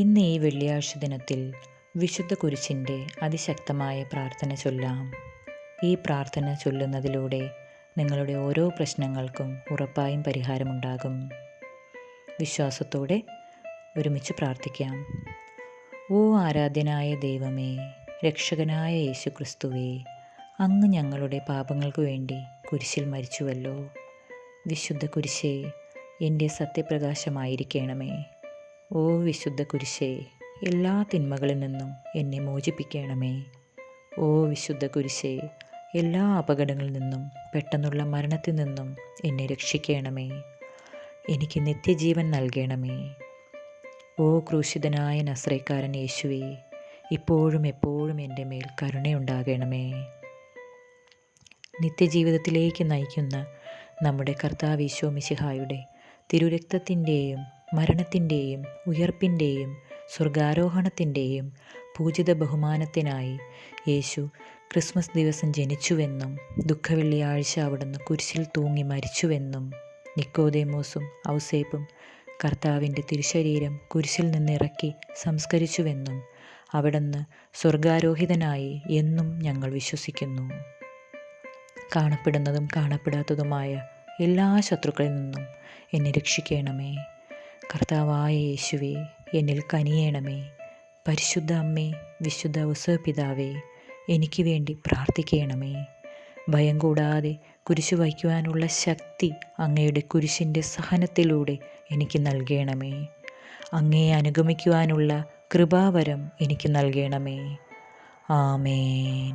ഇന്ന് ഈ വെള്ളിയാഴ്ച ദിനത്തിൽ വിശുദ്ധ കുരിശിൻ്റെ അതിശക്തമായ പ്രാർത്ഥന ചൊല്ലാം. ഈ പ്രാർത്ഥന ചൊല്ലുന്നതിലൂടെ നിങ്ങളുടെ ഓരോ പ്രശ്നങ്ങൾക്കും ഉറപ്പായും പരിഹാരമുണ്ടാകും. വിശ്വാസത്തോടെ ഒരുമിച്ച് പ്രാർത്ഥിക്കാം. ഓ ആരാധ്യനായ ദൈവമേ, രക്ഷകനായ യേശു ക്രിസ്തുവേ, അങ്ങ് ഞങ്ങളുടെ പാപങ്ങൾക്ക് വേണ്ടി കുരിശിൽ മരിച്ചുവല്ലോ. വിശുദ്ധ കുരിശേ, എൻ്റെ സത്യപ്രകാശമായിരിക്കണമേ. ഓ വിശുദ്ധ കുരിശേ, എല്ലാ തിന്മകളിൽ നിന്നും എന്നെ മോചിപ്പിക്കണമേ. ഓ വിശുദ്ധ കുരിശേ, എല്ലാ അപകടങ്ങളിൽ നിന്നും പെട്ടെന്നുള്ള മരണത്തിൽ നിന്നും എന്നെ രക്ഷിക്കണമേ. എനിക്ക് നിത്യജീവൻ നൽകണമേ. ഓ ക്രൂശിതനായ നസ്രേക്കാരൻ യേശുവേ, ഇപ്പോഴും എപ്പോഴും എൻ്റെ മേൽ കരുണയുണ്ടാകണമേ. നിത്യജീവിതത്തിലേക്ക് നയിക്കുന്ന നമ്മുടെ കർത്താവ് ഈശോ മിശിഹായുടെ തിരുരക്തത്തിൻ്റെയും മരണത്തിൻ്റെയും ഉയർപ്പിൻ്റെയും സ്വർഗാരോഹണത്തിൻ്റെയും പൂജിത ബഹുമാനത്തിനായി യേശു ക്രിസ്മസ് ദിവസം ജനിച്ചുവെന്നും ദുഃഖവെള്ളിയാഴ്ച അവിടുന്ന് കുരിശിൽ തൂങ്ങി മരിച്ചുവെന്നും നിക്കോദേമോസും ഔസേപ്പും കർത്താവിൻ്റെ തിരുശരീരം കുരിശിൽ നിന്നിറക്കി സംസ്കരിച്ചുവെന്നും അവിടുന്ന് സ്വർഗാരോഹിതനായി എന്നും ഞങ്ങൾ വിശ്വസിക്കുന്നു. കാണപ്പെടുന്നതും കാണപ്പെടാത്തതുമായ എല്ലാ ശത്രുക്കളിൽ നിന്നും എന്നെ രക്ഷിക്കണമേ. കർത്താവായ യേശുവേ, എന്നിൽ കനിയണമേ. പരിശുദ്ധ അമ്മേ, വിശുദ്ധ ഔസേപ്പിതാവേ, എനിക്ക് വേണ്ടി പ്രാർത്ഥിക്കണമേ. ഭയം കൂടാതെ കുരിശ് വഹിക്കുവാനുള്ള ശക്തി അങ്ങയുടെ കുരിശിൻ്റെ സഹനത്തിലൂടെ എനിക്ക് നൽകണമേ. അങ്ങയെ അനുഗമിക്കുവാനുള്ള കൃപാവരം എനിക്ക് നൽകണമേ. ആമേൻ.